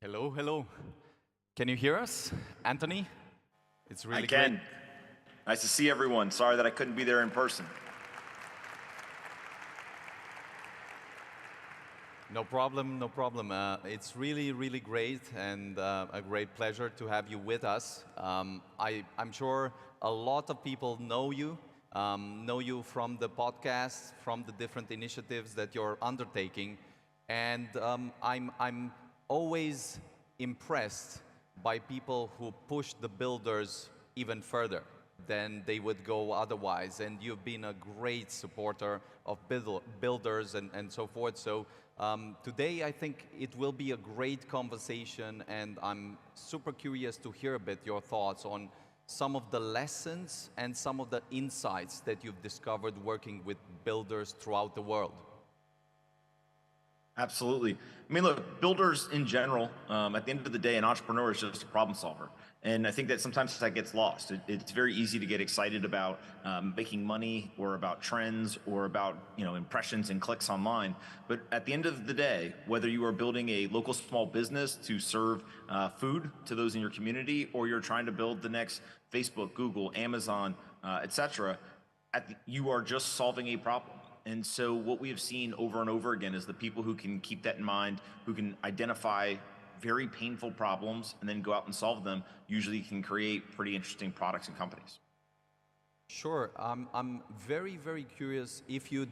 Hello, hello. Can you hear us, Anthony? It's I really great. can. Nice to see everyone. Sorry that I couldn't be there in person. No problem, no problem. It's really, really great and a great pleasure to have you with us. I'm sure a lot of people know you from the podcast, from the different initiatives that you're undertaking. And I'm always impressed by people who push the builders even further than they would go otherwise. And you've been a great supporter of builders and so forth. So today I think it will be a great conversation, and I'm super curious to hear a bit your thoughts on some of the lessons and some of the insights that you've discovered working with builders throughout the world. Absolutely. I mean, look, builders in general, at the end of the day, an entrepreneur is just a problem solver. And I think that sometimes that gets lost. It's very easy to get excited about making money or about trends or about impressions and clicks online. But at the end of the day, whether you are building a local small business to serve food to those in your community, or you're trying to build the next Facebook, Google, Amazon, etc., you are just solving a problem. And so what we have seen over and over again is the people who can keep that in mind, who can identify very painful problems and then go out and solve them, usually can create pretty interesting products and companies. Sure. I'm very, very curious if you'd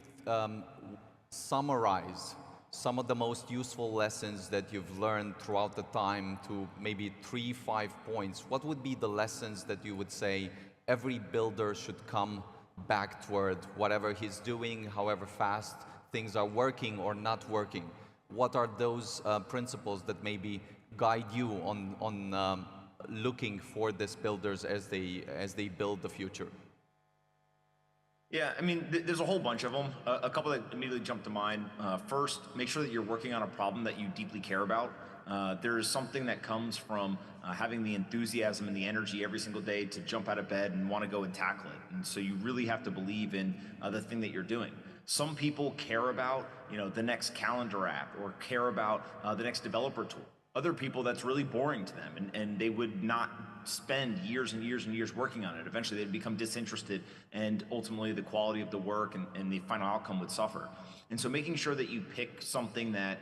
summarize some of the most useful lessons that you've learned throughout the time to maybe 3, 5 points. What would be the lessons that you would say every builder should come back toward, whatever he's doing, however fast things are working or not working? What are those principles that maybe guide you on looking for these builders as they build the future? Yeah, I mean, there's a whole bunch of them. A couple that immediately jump to mind. First, make sure that you're working on a problem that you deeply care about. There is something that comes from having the enthusiasm and the energy every single day to jump out of bed and want to go and tackle it. And so you really have to believe in the thing that you're doing. Some people care about, the next calendar app or care about the next developer tool. Other people, that's really boring to them, and they would not spend years and years and years working on it. Eventually, they'd become disinterested, and ultimately, the quality of the work and the final outcome would suffer. And so, making sure that you pick something that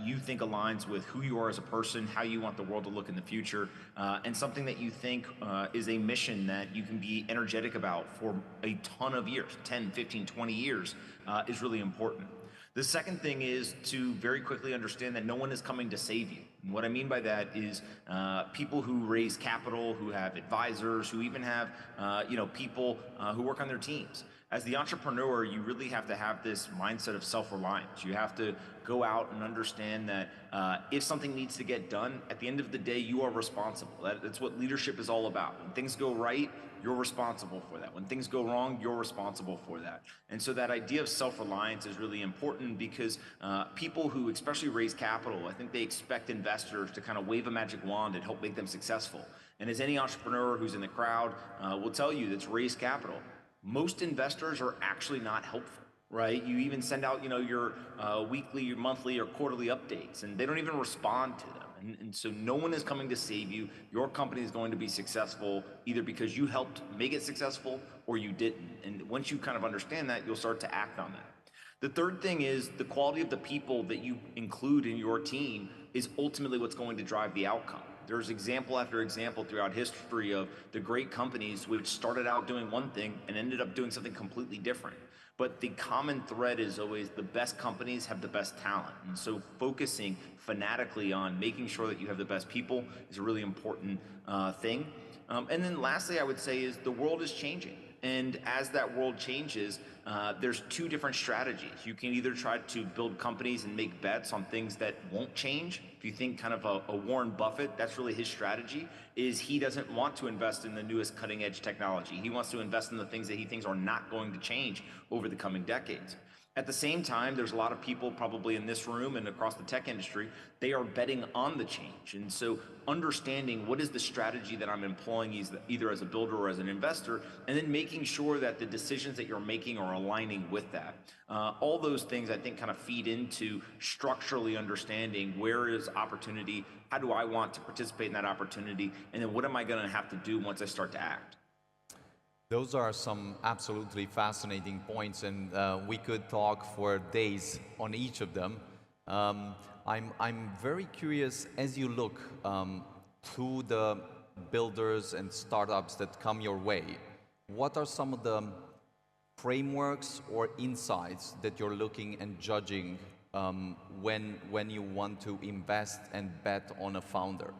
you think aligns with who you are as a person, how you want the world to look in the future, and something that you think is a mission that you can be energetic about for a ton of years, 10, 15, 20 years, is really important. The second thing is to very quickly understand that no one is coming to save you. And what I mean by that is people who raise capital, who have advisors, who even have people who work on their teams. As the entrepreneur, you really have to have this mindset of self-reliance. You have to go out and understand that if something needs to get done, at the end of the day, you are responsible. That's what leadership is all about. When things go right, you're responsible for that. When things go wrong, you're responsible for that. And so that idea of self-reliance is really important because people who especially raise capital, I think they expect investors to kind of wave a magic wand and help make them successful. And as any entrepreneur who's in the crowd will tell you that's raised capital, most investors are actually not helpful, right? You even send out, your weekly, your monthly, or quarterly updates, and they don't even respond to them. And so no one is coming to save you. Your company is going to be successful either because you helped make it successful or you didn't. And once you kind of understand that, you'll start to act on that. The third thing is the quality of the people that you include in your team is ultimately what's going to drive the outcome. There's example after example throughout history of the great companies which started out doing one thing and ended up doing something completely different. But the common thread is always the best companies have the best talent. And so focusing fanatically on making sure that you have the best people is a really important thing. And then lastly, I would say is the world is changing. And as that world changes, there's two different strategies. You can either try to build companies and make bets on things that won't change. If you think kind of a Warren Buffett, that's really his strategy, is he doesn't want to invest in the newest cutting edge technology. He wants to invest in the things that he thinks are not going to change over the coming decades. At the same time, there's a lot of people probably in this room and across the tech industry, they are betting on the change. And so understanding what is the strategy that I'm employing either as a builder or as an investor, and then making sure that the decisions that you're making are aligning with that. All those things I think kind of feed into structurally understanding where is opportunity, how do I want to participate in that opportunity, and then what am I going to have to do once I start to act. Those are some absolutely fascinating points, and we could talk for days on each of them. I'm very curious, as you look through the builders and startups that come your way, what are some of the frameworks or insights that you're looking and judging when you want to invest and bet on a founder?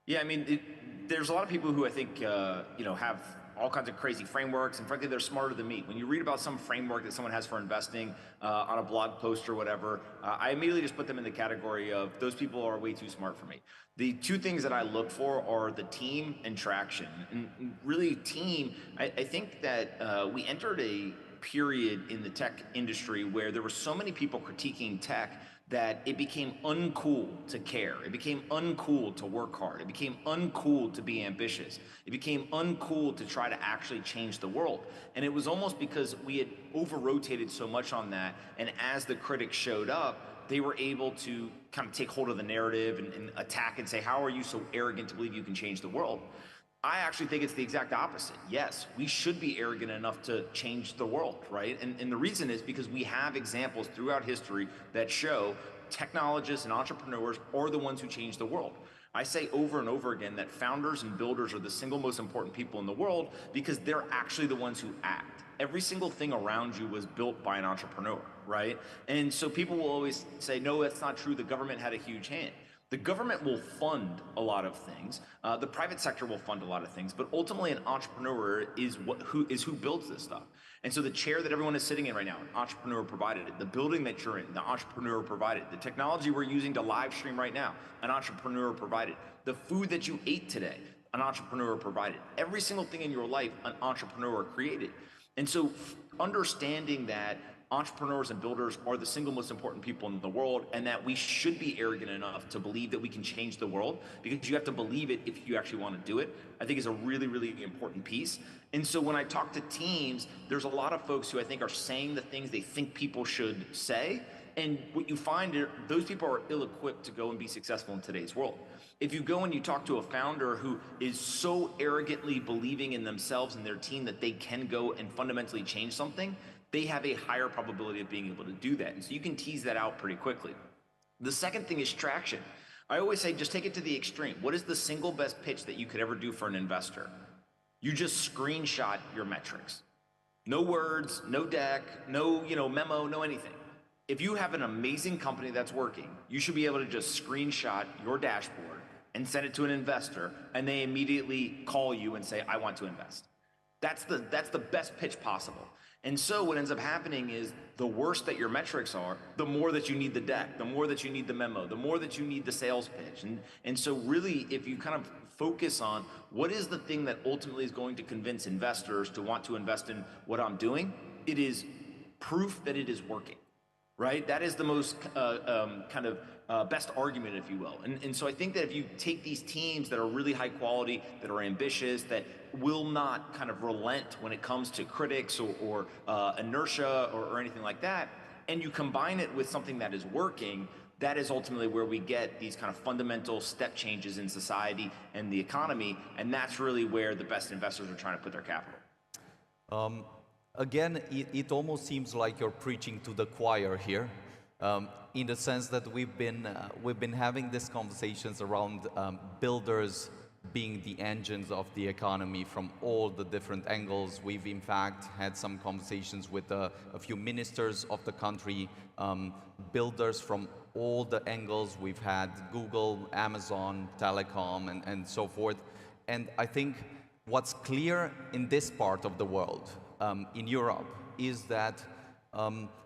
Yeah, I mean, there's a lot of people who I think have all kinds of crazy frameworks, and frankly, they're smarter than me. When you read about some framework that someone has for investing on a blog post or whatever, I immediately just put them in the category of those people are way too smart for me. The two things that I look for are the team and traction. And really, team, I think that we entered a period in the tech industry where there were so many people critiquing tech that it became uncool to care. It became uncool to work hard. It became uncool to be ambitious. It became uncool to try to actually change the world. And it was almost because we had over-rotated so much on that, and as the critics showed up, they were able to kind of take hold of the narrative and attack and say, how are you so arrogant to believe you can change the world? I actually think it's the exact opposite. Yes, we should be arrogant enough to change the world, right? And the reason is because we have examples throughout history that show technologists and entrepreneurs are the ones who change the world. I say over and over again that founders and builders are the single most important people in the world because they're actually the ones who act. Every single thing around you was built by an entrepreneur, right? And so people will always say, no, that's not true. The government had a huge hand. The government will fund a lot of things. The private sector will fund a lot of things, but ultimately an entrepreneur is who builds this stuff. And so the chair that everyone is sitting in right now, an entrepreneur provided it. The building that you're in, the entrepreneur provided it. The technology we're using to live stream right now, an entrepreneur provided it. The food that you ate today, an entrepreneur provided it. Every single thing in your life, an entrepreneur created. And so understanding that entrepreneurs and builders are the single most important people in the world, and that we should be arrogant enough to believe that we can change the world, because you have to believe it if you actually want to do it, I think is a really, really important piece. And so when I talk to teams, there's a lot of folks who I think are saying the things they think people should say, and what you find are those people are ill-equipped to go and be successful in today's world. If you go and you talk to a founder who is so arrogantly believing in themselves and their team that they can go and fundamentally change something, they have a higher probability of being able to do that. And so you can tease that out pretty quickly. The second thing is traction. I always say, just take it to the extreme. What is the single best pitch that you could ever do for an investor? You just screenshot your metrics. No words, no deck, no memo, no anything. If you have an amazing company that's working, you should be able to just screenshot your dashboard and send it to an investor, and they immediately call you and say, I want to invest. That's the best pitch possible. And so what ends up happening is the worse that your metrics are, the more that you need the deck, the more that you need the memo, the more that you need the sales pitch. And so really, if you kind of focus on what is the thing that ultimately is going to convince investors to want to invest in what I'm doing, it is proof that it is working, right? That is the most best argument, if you will. And so I think that if you take these teams that are really high quality, that are ambitious, that will not kind of relent when it comes to critics or inertia or anything like that, and you combine it with something that is working, that is ultimately where we get these kind of fundamental step changes in society and the economy, and that's really where the best investors are trying to put their capital. Again, it almost seems like you're preaching to the choir here, in the sense that we've been having these conversations around builders being the engines of the economy from all the different angles. We've in fact had some conversations with a few ministers of the country, builders from all the angles. We've had Google, Amazon, telecom, and so forth. And I think what's clear in this part of the world, in Europe, is that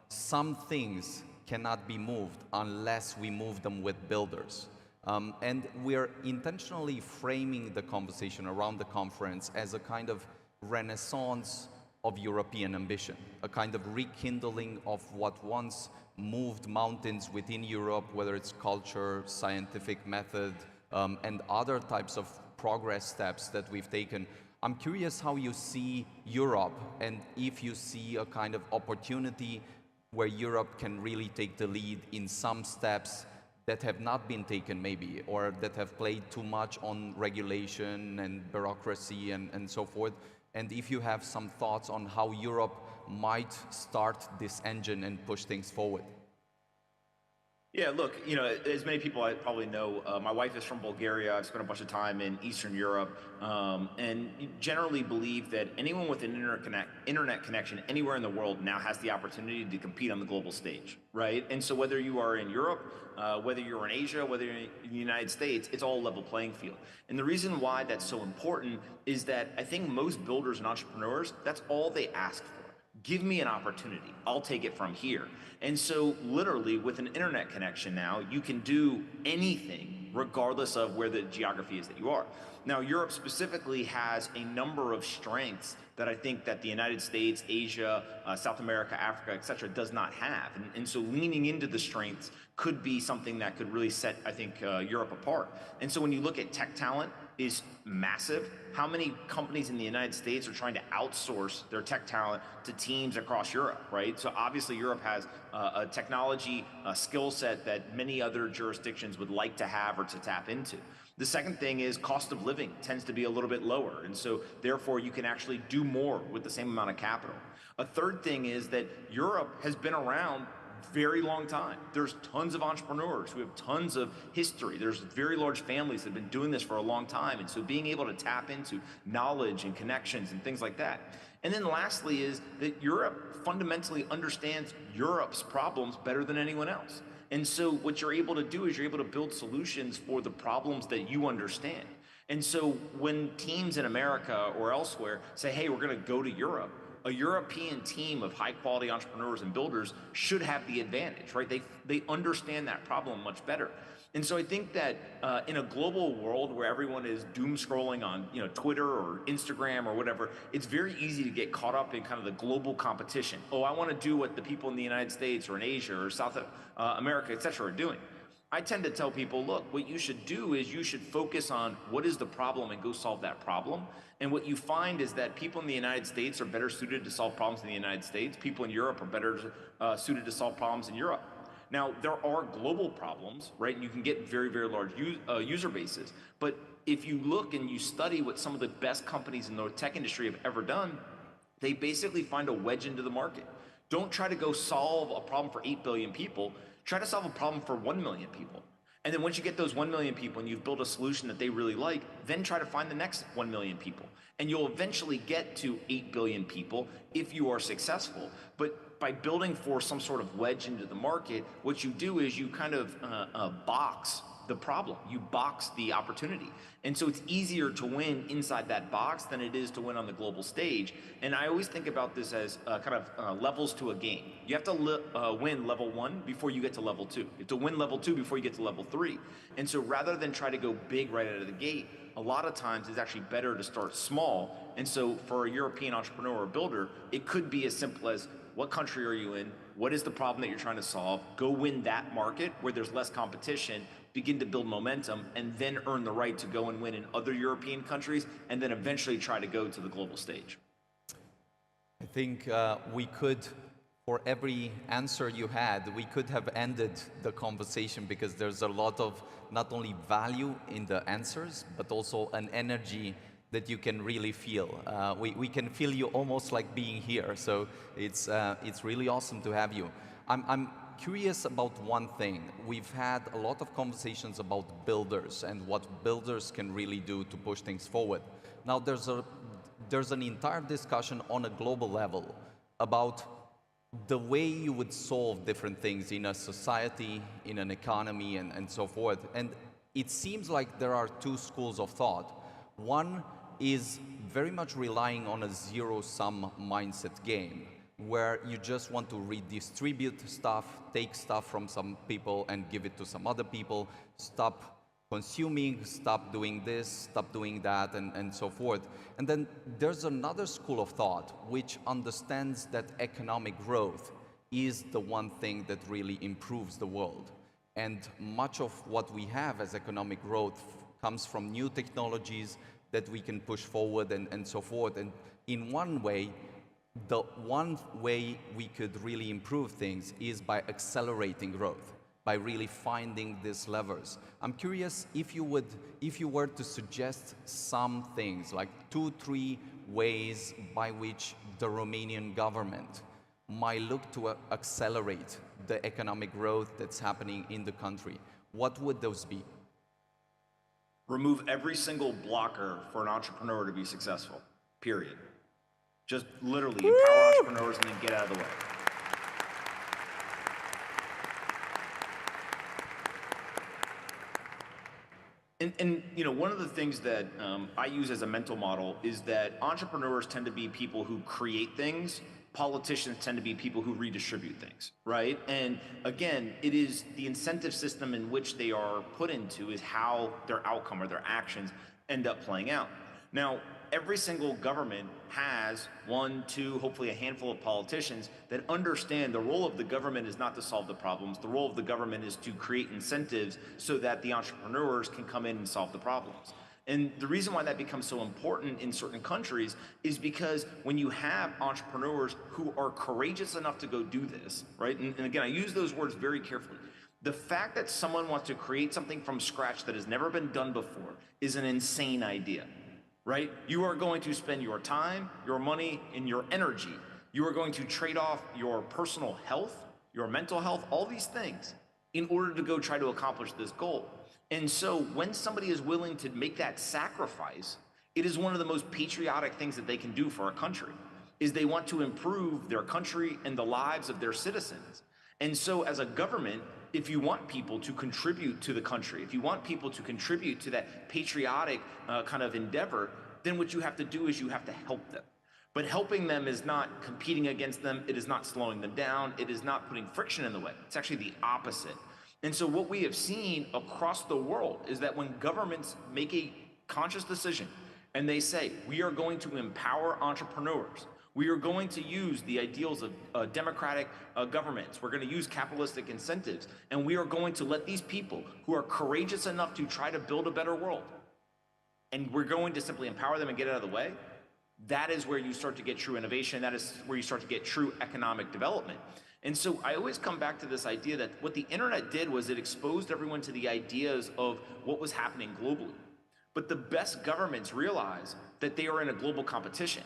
some things cannot be moved unless we move them with builders. And we're intentionally framing the conversation around the conference as a kind of renaissance of European ambition, a kind of rekindling of what once moved mountains within Europe, whether it's culture, scientific method, and other types of progress steps that we've taken. I'm curious how you see Europe, and if you see a kind of opportunity where Europe can really take the lead in some steps that have not been taken maybe, or that have played too much on regulation and bureaucracy and so forth. And if you have some thoughts on how Europe might start this engine and push things forward. Yeah, look, as many people I probably know, my wife is from Bulgaria. I've spent a bunch of time in Eastern Europe, and generally believe that anyone with an internet connection anywhere in the world now has the opportunity to compete on the global stage, right? And so whether you are in Europe, whether you're in Asia, whether you're in the United States, it's all a level playing field. And the reason why that's so important is that I think most builders and entrepreneurs, that's all they ask for. Give me an opportunity. I'll take it from here. And so literally with an internet connection now, you can do anything regardless of where the geography is that you are. Now, Europe specifically has a number of strengths that I think that the United States, Asia, South America, Africa, et cetera, does not have. And so leaning into the strengths could be something that could really set, I think, Europe apart. And so when you look at tech talent, is massive. How many companies in the United States are trying to outsource their tech talent to teams across Europe, right? So obviously Europe has a technology skill set that many other jurisdictions would like to have or to tap into. The second thing is cost of living tends to be a little bit lower, and so therefore you can actually do more with the same amount of capital. A third thing is that Europe has been around very long time. There's tons of entrepreneurs who have tons of history. There's very large families that have been doing this for a long time. And so being able to tap into knowledge and connections and things like that. And then lastly is that Europe fundamentally understands Europe's problems better than anyone else. And so what you're able to do is you're able to build solutions for the problems that you understand. And so when teams in America or elsewhere say, hey, we're going to go to Europe, a European team of high quality entrepreneurs and builders should have the advantage, right? They understand that problem much better. And so I think that in a global world where everyone is doom scrolling on Twitter or Instagram or whatever, it's very easy to get caught up in kind of the global competition. Oh, I want to do what the people in the United States or in Asia or South America, et cetera, are doing. I tend to tell people, look, what you should do is you should focus on what is the problem and go solve that problem. And what you find is that people in the United States are better suited to solve problems in the United States. People in Europe are better suited to solve problems in Europe. Now, there are global problems, right? And you can get very, very large user bases. But if you look and you study what some of the best companies in the tech industry have ever done, they basically find a wedge into the market. Don't try to go solve a problem for 8 billion people. Try to solve a problem for 1 million people. And then once you get those 1 million people and you've built a solution that they really like, then try to find the next 1 million people. And you'll eventually get to 8 billion people if you are successful. But by building for some sort of wedge into the market, what you do is you kind of box the problem. You box the opportunity. And so it's easier to win inside that box than it is to win on the global stage. And I always think about this as kind of levels to a game. You have to win level 1 before you get to level 2. You have to win level 2 before you get to level 3. And so rather than try to go big right out of the gate, a lot of times it's actually better to start small. And so for a European entrepreneur or builder, it could be as simple as, what country are you in? What is the problem that you're trying to solve? Go win that market where there's less competition, begin to build momentum, and then earn the right to go and win in other European countries, and then eventually try to go to the global stage. I think we could, for every answer you had, we could have ended the conversation, because there's a lot of not only value in the answers, but also an energy that you can really feel. We can feel you almost like being here. So it's really awesome to have you. I'm curious about one thing. We've had a lot of conversations about builders and what builders can really do to push things forward. Now there's an entire discussion on a global level about the way you would solve different things in a society, in an economy, and so forth. And it seems like there are two schools of thought. One is very much relying on a zero-sum mindset game, where you just want to redistribute stuff, take stuff from some people and give it to some other people, stop consuming, stop doing this, stop doing that, and so forth. And then there's another school of thought which understands that economic growth is the one thing that really improves the world. And much of what we have as economic growth comes from new technologies that we can push forward and so forth. And in one way, the one way we could really improve things is by accelerating growth, by really finding these levers. I'm curious if you were to suggest some things, like 2-3 ways by which the Romanian government might look to accelerate the economic growth that's happening in the country. What would those be? Remove every single blocker for an entrepreneur to be successful, period. Just literally empower entrepreneurs and then get out of the way. And you know, one of the things that I use as a mental model is that entrepreneurs tend to be people who create things. Politicians tend to be people who redistribute things, right? And again, it is the incentive system in which they are put into is how their outcome or their actions end up playing out. Now, every single government has one, two, hopefully a handful of politicians that understand the role of the government is not to solve the problems. The role of the government is to create incentives so that the entrepreneurs can come in and solve the problems. And the reason why that becomes so important in certain countries is because when you have entrepreneurs who are courageous enough to go do this, right? And again, I use those words very carefully. The fact that someone wants to create something from scratch that has never been done before is an insane idea, right? You are going to spend your time, your money, and your energy. You are going to trade off your personal health, your mental health, all these things in order to go try to accomplish this goal. And so when somebody is willing to make that sacrifice, it is one of the most patriotic things that they can do for a country, is they want to improve their country and the lives of their citizens. And so as a government, if you want people to contribute to the country, if you want people to contribute to that patriotic kind of endeavor, then what you have to do is you have to help them. But helping them is not competing against them. It is not slowing them down. It is not putting friction in the way. It's actually the opposite. And so what we have seen across the world is that when governments make a conscious decision and they say, we are going to empower entrepreneurs, we are going to use the ideals of democratic governments, we're going to use capitalistic incentives, and we are going to let these people who are courageous enough to try to build a better world, and we're going to simply empower them and get out of the way, that is where you start to get true innovation. That is where you start to get true economic development. And so I always come back to this idea that what the internet did was it exposed everyone to the ideas of what was happening globally. But the best governments realize that they are in a global competition.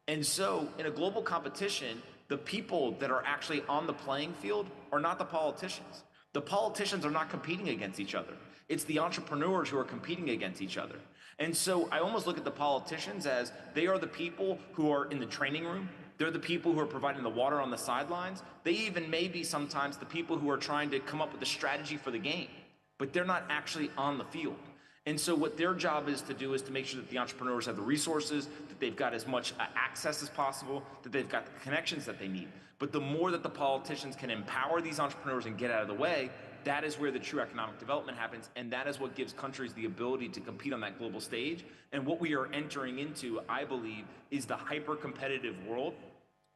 And so in a global competition, the people that are actually on the playing field are not the politicians. The politicians are not competing against each other. It's the entrepreneurs who are competing against each other. And so I almost look at the politicians as they are the people who are in the training room. They're the people who are providing the water on the sidelines. They even may be sometimes the people who are trying to come up with a strategy for the game, but they're not actually on the field. And so what their job is to do is to make sure that the entrepreneurs have the resources, that they've got as much access as possible, that they've got the connections that they need. But the more that the politicians can empower these entrepreneurs and get out of the way, that is where the true economic development happens, and that is what gives countries the ability to compete on that global stage. And what we are entering into, I believe, is the hyper-competitive world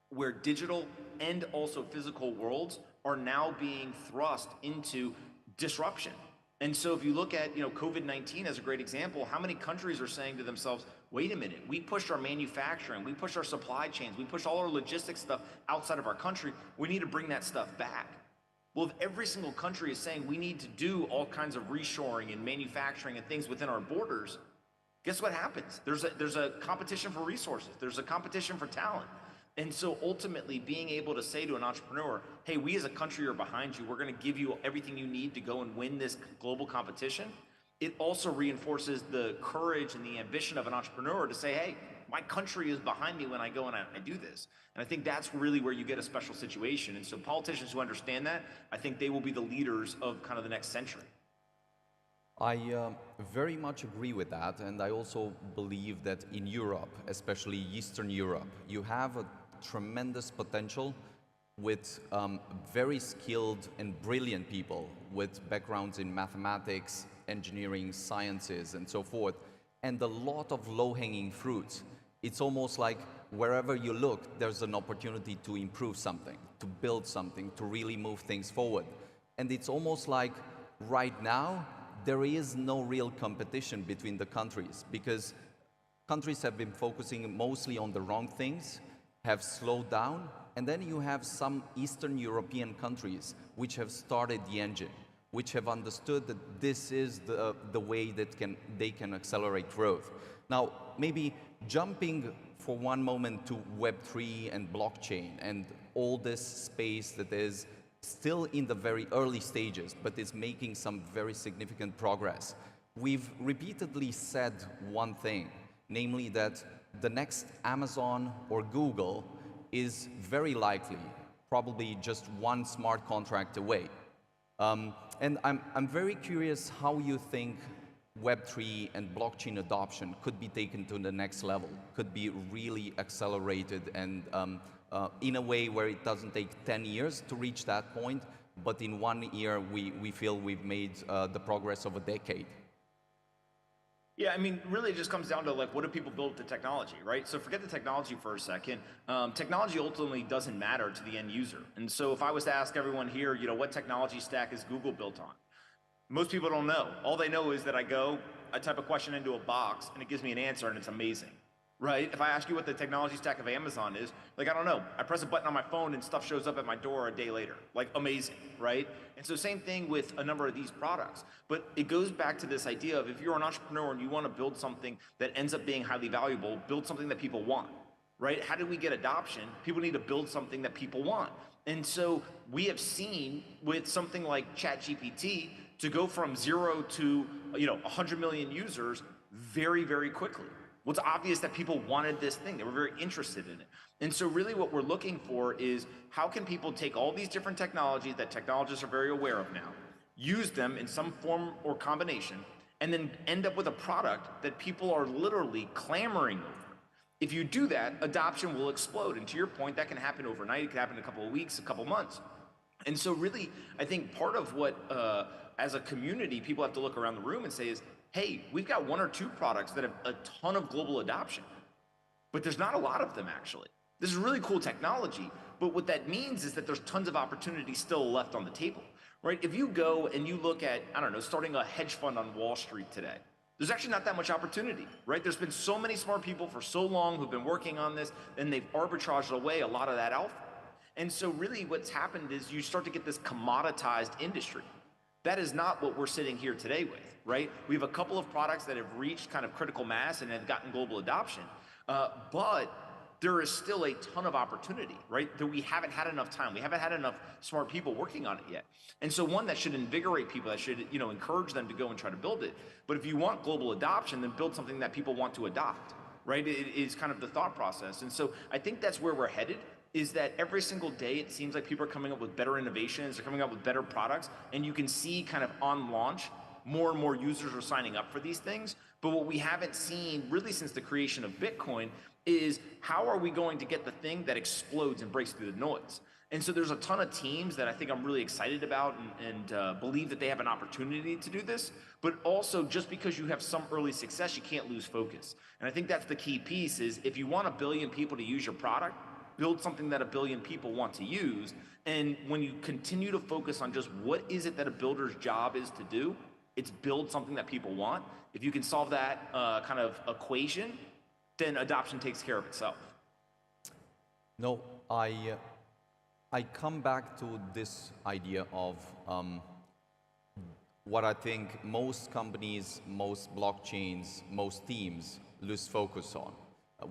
where digital and also physical worlds are now being thrust into disruption. And so if you look at, COVID-19 as a great example, how many countries are saying to themselves, wait a minute, we pushed our manufacturing, we pushed our supply chains, we pushed all our logistics stuff outside of our country, we need to bring that stuff back. Well, if every single country is saying we need to do all kinds of reshoring and manufacturing and things within our borders, guess what happens? There's a competition for resources. There's a competition for talent. And so ultimately being able to say to an entrepreneur, hey, we as a country are behind you. We're going to give you everything you need to go and win this global competition. It also reinforces the courage and the ambition of an entrepreneur to say, hey, my country is behind me when I go and I do this. And I think that's really where you get a special situation. And so politicians who understand that, I think they will be the leaders of kind of the next century. I very much agree with that, and I also believe that in Europe, especially Eastern Europe, you have a tremendous potential with very skilled and brilliant people with backgrounds in mathematics, engineering, sciences, and so forth, and a lot of low-hanging fruits. It's almost like wherever you look, there's an opportunity to improve something, to build something, to really move things forward. And it's almost like right now, there is no real competition between the countries because countries have been focusing mostly on the wrong things, have slowed down, and then you have some Eastern European countries which have started the engine, which have understood that this is the way that they can accelerate growth. Now, maybe jumping for one moment to Web3 and blockchain and all this space that is still in the very early stages, but is making some very significant progress. We've repeatedly said one thing, namely that the next Amazon or Google is very likely, probably just one smart contract away. And I'm very curious how you think Web3 and blockchain adoption could be taken to the next level, could be really accelerated and in a way where it doesn't take 10 years to reach that point, but in 1 year we feel we've made the progress of a decade. Yeah, I mean, really it just comes down to like, what do people build with the technology, right? So forget the technology for a second. Technology ultimately doesn't matter to the end user. And so if I was to ask everyone here, you know, what technology stack is Google built on? Most people don't know. All they know is that I type a question into a box and it gives me an answer and it's amazing, right? If I ask you what the technology stack of Amazon is, like, I don't know. I press a button on my phone and stuff shows up at my door a day later. Like, amazing, right? And so same thing with a number of these products. But it goes back to this idea of if you're an entrepreneur and you want to build something that ends up being highly valuable, build something that people want, right? How do we get adoption? People need to build something that people want. And so we have seen with something like ChatGPT to go from 0 to 100 million users very, very quickly. Well, it's obvious that people wanted this thing. They were very interested in it. And so really what we're looking for is how can people take all these different technologies that technologists are very aware of now, use them in some form or combination, and then end up with a product that people are literally clamoring over. If you do that, adoption will explode. And to your point, that can happen overnight. It can happen in a couple of weeks, a couple of months. And so really, I think part of what, as a community, people have to look around the room and say is, hey, we've got 1 or 2 products that have a ton of global adoption, but there's not a lot of them actually. This is really cool technology, but what that means is that there's tons of opportunity still left on the table, right? If you go and you look at, I don't know, starting a hedge fund on Wall Street today, there's actually not that much opportunity, right? There's been so many smart people for so long who've been working on this, and they've arbitraged away a lot of that alpha. And so really what's happened is you start to get this commoditized industry. That is not what we're sitting here today with, right? We have a couple of products that have reached kind of critical mass and have gotten global adoption, but there is still a ton of opportunity, right? That we haven't had enough time. We haven't had enough smart people working on it yet. And so one that should invigorate people, that should, encourage them to go and try to build it. But if you want global adoption, then build something that people want to adopt, right? It is kind of the thought process. And so I think that's where we're headed, is that every single day it seems like people are coming up with better innovations, they're coming up with better products, and you can see kind of on launch, more and more users are signing up for these things. But what we haven't seen really since the creation of Bitcoin is how are we going to get the thing that explodes and breaks through the noise? And so there's a ton of teams that I think I'm really excited about and believe that they have an opportunity to do this. But also, just because you have some early success, you can't lose focus. And I think that's the key piece is if you want 1 billion people to use your product, build something that 1 billion people want to use. And when you continue to focus on just what is it that a builder's job is to do, it's build something that people want. If you can solve that kind of equation, then adoption takes care of itself. No, I come back to this idea of what I think most companies, most blockchains, most teams lose focus on,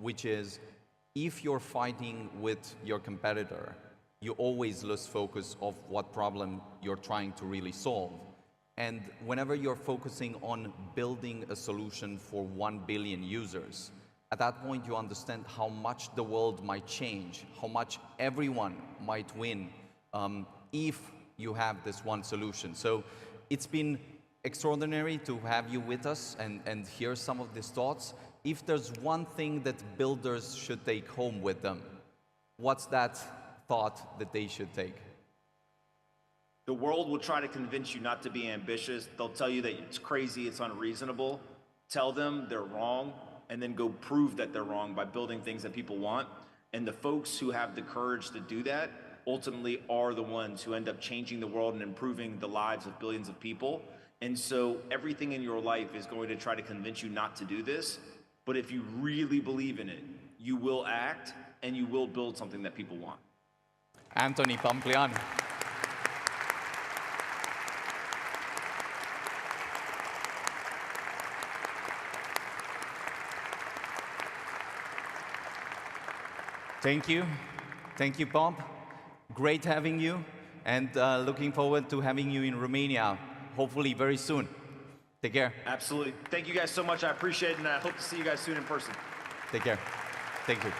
which is if you're fighting with your competitor, you always lose focus of what problem you're trying to really solve. And whenever you're focusing on building a solution for 1 billion users, at that point you understand how much the world might change, how much everyone might win if you have this one solution. So it's been extraordinary to have you with us and hear some of these thoughts. If there's one thing that builders should take home with them, what's that thought that they should take? The world will try to convince you not to be ambitious. They'll tell you that it's crazy, it's unreasonable. Tell them they're wrong, and then go prove that they're wrong by building things that people want. And the folks who have the courage to do that ultimately are the ones who end up changing the world and improving the lives of billions of people. And so everything in your life is going to try to convince you not to do this. But if you really believe in it, you will act and you will build something that people want. Anthony Pompliano. Thank you. Thank you, Pomp. Great having you, and looking forward to having you in Romania, hopefully very soon. Take care. Absolutely. Thank you guys so much. I appreciate it, and I hope to see you guys soon in person. Take care. Thank you.